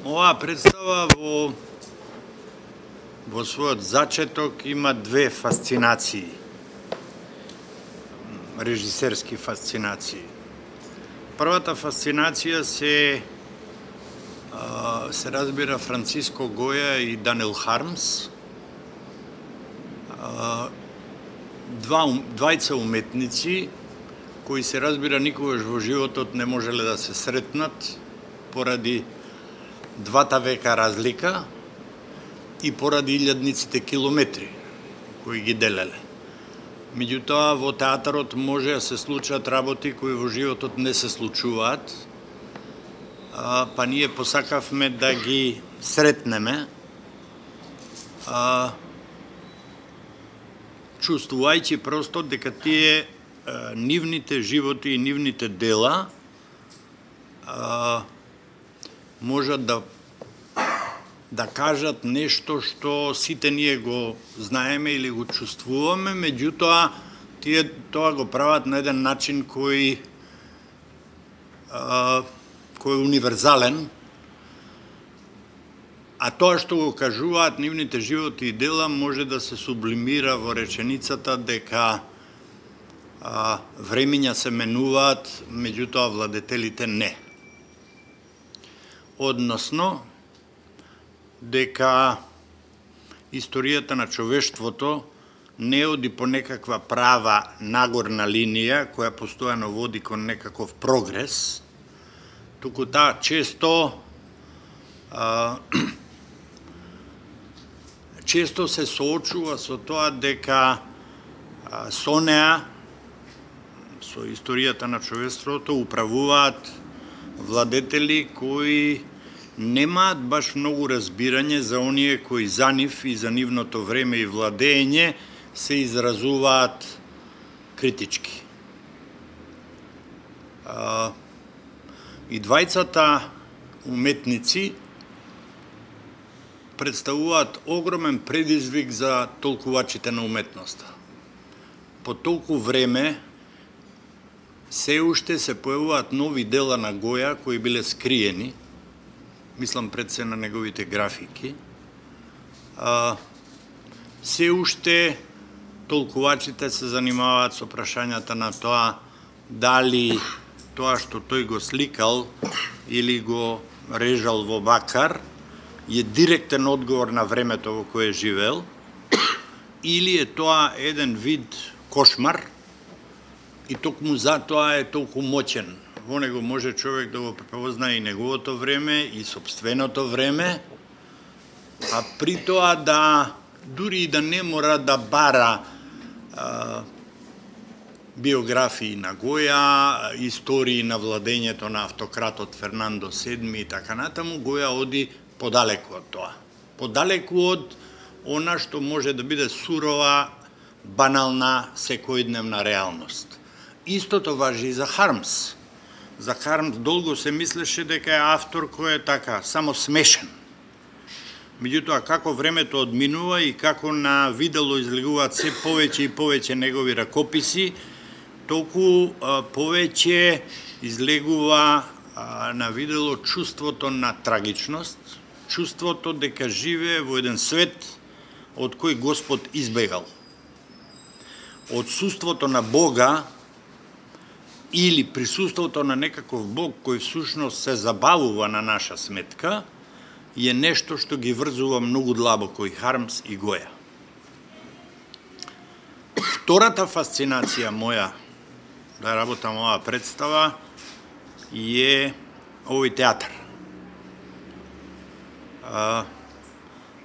Оваа представа во својот зачеток има две фасцинации, режисерски фасцинации. Првата фасцинација се разбира Франциско Гоја и Даниел Хармс, двајца уметници кои се разбира никогаш во животот не можеле да се сретнат поради двата века разлика и поради илјадниците километри кои ги делеле. Меѓутоа, во театарот може да се случат работи кои во животот не се случуваат, па ние посакавме да ги сретнеме, чувствувајќи просто дека тие нивните животи и нивните дела можат да кажат нешто што сите ние го знаеме или го чувствуваме, меѓутоа тие тоа го прават на еден начин кој е универзален, а тоа што го кажуваат нивните животи и дела може да се сублимира во реченицата дека времиња се менуваат, меѓутоа владетелите не. Односно, дека историјата на човештвото не оди по некаква права нагорна линија, која постојано води кон некаков прогрес, туку таа често се соочува со тоа дека со неа, со историјата на човештвото, управуваат владетели кои немаат баш многу разбирање за оние кои за нив и за нивното време и владење се изразуваат критички. И двајцата уметници представуваат огромен предизвик за толкувачите на уметноста. По толку време се уште се појавуваат нови дела на Гоја кои биле скриени, мислам пред се на неговите графики. Се уште толкувачите се занимаваат со прашањата на тоа дали тоа што тој го сликал или го режал во бакар е директен одговор на времето во кое живеел, или е тоа еден вид кошмар и токму затоа е толку моќен. Во него може човек да го препознае и неговото време, и сопственото време, а при тоа дури и да не мора да бара биографии на Гоја, истории на владењето на автократот Фернандо VII и така натаму, Гоја оди подалеку од тоа. Подалеку од она што може да биде сурова, банална, секојдневна реалност. Истото важи и за Хармс. За Хармс долго се мислеше дека е автор кој е така, само смешен. Меѓутоа, како времето одминува и како на видело излегуваат се повеќе и повеќе негови ракописи, толку повеќе излегува на видело чувството на трагичност, чувството дека живее во еден свет од кој Господ избегал. Отсуството на Бога или присуството на некаков Бог кој всушност се забавува на наша сметка, е нешто што ги врзува многу длабоко и Хармс и Гоја. Втората фасцинација моја да работам оваа представа е овој театар.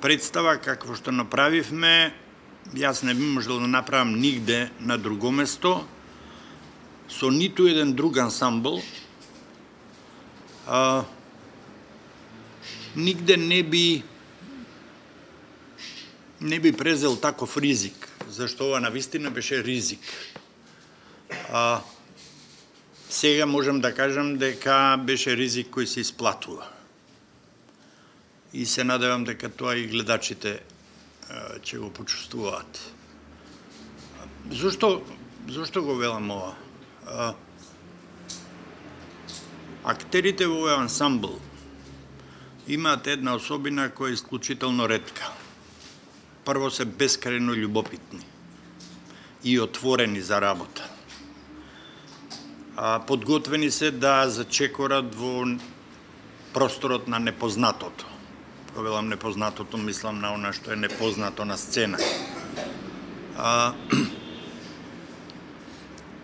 Представа какво што направивме, јас не би можел да направам нигде на друго место, со ниту еден друг ансамбл, нигде не би презел таков ризик, зашто ова навистина беше ризик. Сега можам да кажам дека беше ризик кој се исплатува. И се надевам дека тоа и гледачите ќе го почувствуваат. Зошто го велам ова? Актерите во овој ансамбл имаат една особина која е исклучително ретка. Прво се бескрајно љубопитни и отворени за работа. Подготвени се да зачекорат во просторот на непознатото. Кога велам непознатото, мислам на она што е непознато на сцена.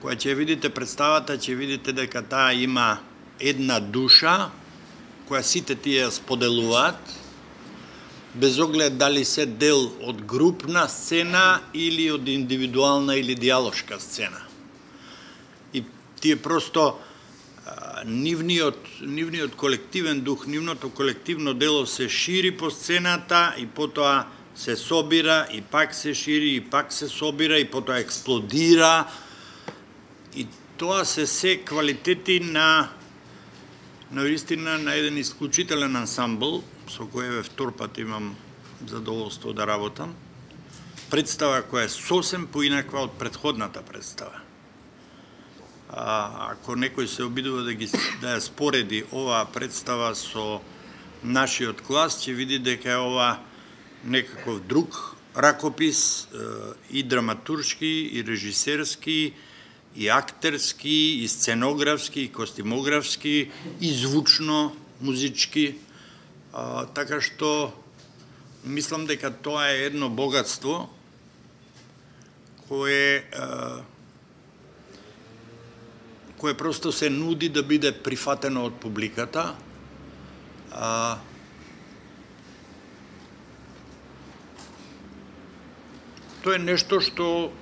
Кога ќе видите представата, ќе видите дека таа има една душа, која сите тие споделуваат, без оглед дали се дел од групна сцена или од индивидуална или диалошка сцена. И тие просто нивниот колективен дух, нивното колективно дело се шири по сцената и потоа се собира и пак се шири и пак се собира и потоа експлодира. И тоа се квалитети на наистина на еден исклучителен ансамбл, со кој втор пат имам задоволство да работам. Представа која е сосем поинаква од претходната представа. Ако некој се обидува да ја спореди оваа представа со нашиот клас, ќе види дека е ова некаков друг ракопис, и драматуршки, и режисерски, и актерски, и сценографски, и костимографски, и звучно, музички. Така што мислам дека тоа е едно богатство кое просто се нуди да биде прифатено од публиката. Тоа е нешто што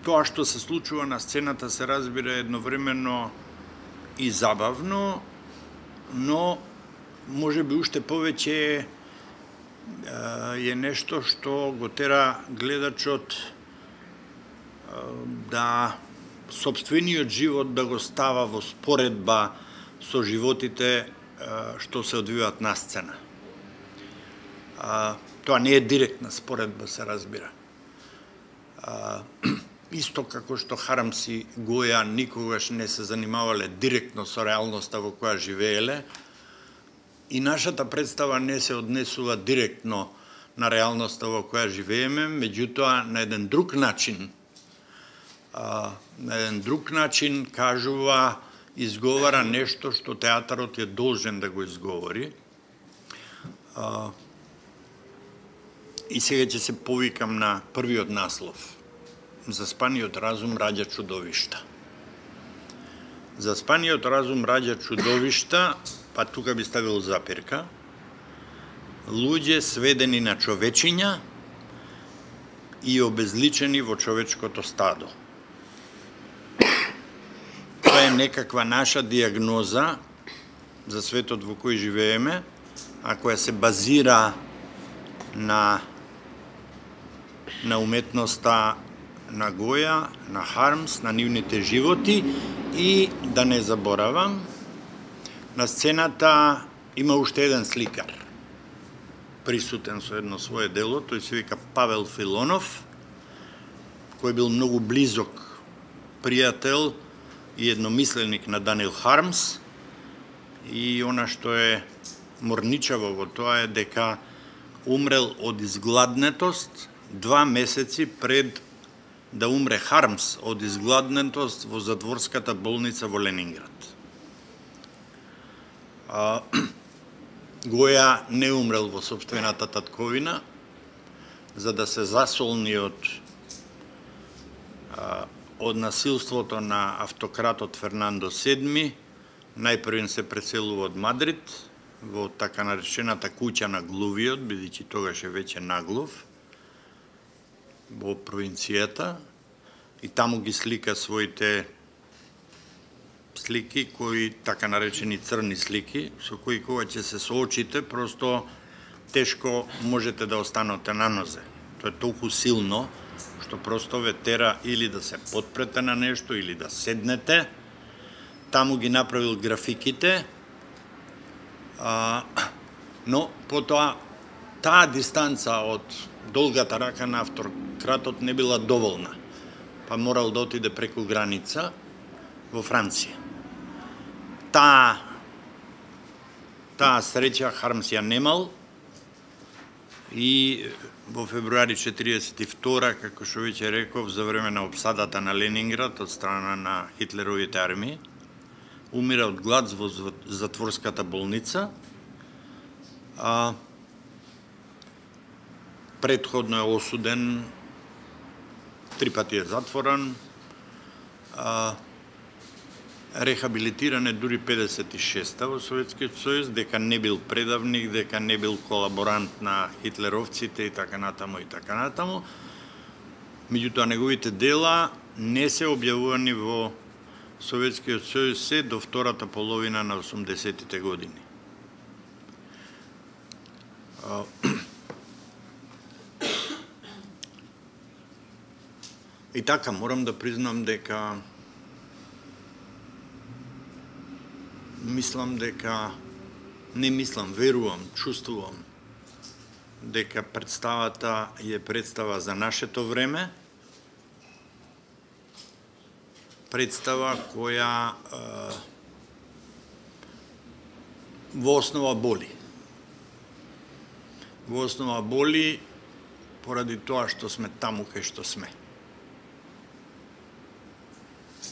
тоа што се случува на сцената се разбира едновременно и забавно, но може би уште повеќе е нешто што го тера гледачот да сопствениот живот да го става во споредба со животите што се одвиваат на сцена. Тоа не е директна споредба, се разбира. Исто како што Хармс и Гоја никогаш не се занимавале директно со реалноста во која живееле, и нашата представа не се однесува директно на реалноста во која живееме, меѓутоа на еден друг начин кажува, изговара нешто што театарот е должен да го изговори. И сега ќе се повикам на првиот наслов. Заспаниот разум раѓа чудовишта. Заспаниот разум раѓа чудовишта, па тука би ставил запирка, луѓе сведени на човечиња и обезличени во човечкото стадо. Тоа е некаква наша диагноза за светот во кој живееме, а која се базира на уметноста на Гоја, на Хармс, на нивните животи, и да не заборавам, на сцената има уште еден сликар, присутен со едно свое дело, тој се вика Павел Филонов, кој бил многу близок пријател и едномисленик на Даниел Хармс, и она што е морничаво во тоа е дека умрел од изгладнетост 2 месеци пред да умре Хармс од изгладнетост во затворската болница во Ленинград. Гоја не умрел во сопствената татковина, за да се засолни од насилството на автократот Фернандо VII, најпрвен се преселува од Мадрид, во така наречената куќа на глувиот, бидејќи тогаш е веќе наглов, во провинцијата, и таму ги слика своите слики, кои така наречени црни слики, со кои кога ќе се соочите, просто тешко можете да останете на нозе. Тоа е толку силно, што просто ве тера или да се потпрете на нешто, или да седнете. Таму ги направил графиките, но потоа таа дистанца од долгата рака на автократот не била доволна, па морал да отиде преку граница во Франција. Таа таа среќа Хармс ја немал и во февруари 1942, како што веќе реков, за време на опсадата на Ленинград од страна на Хитлеровите армии, умира од глад во затворската болница. Предходно е осуден, 3 пати е затворен, рехабилитиран е дури 56-та во Советскиот сојуз, дека не бил предавник, дека не бил колаборант на хитлеровците и така натаму и така натаму. Меѓутоа неговите дела не се објавувани во Советскиот сојуз се до втората половина на 80-тите години. И така, морам да признам дека верувам, чувствувам дека представата е представа за нашето време, представа која во основа боли. Во основа боли поради тоа што сме таму кај што сме.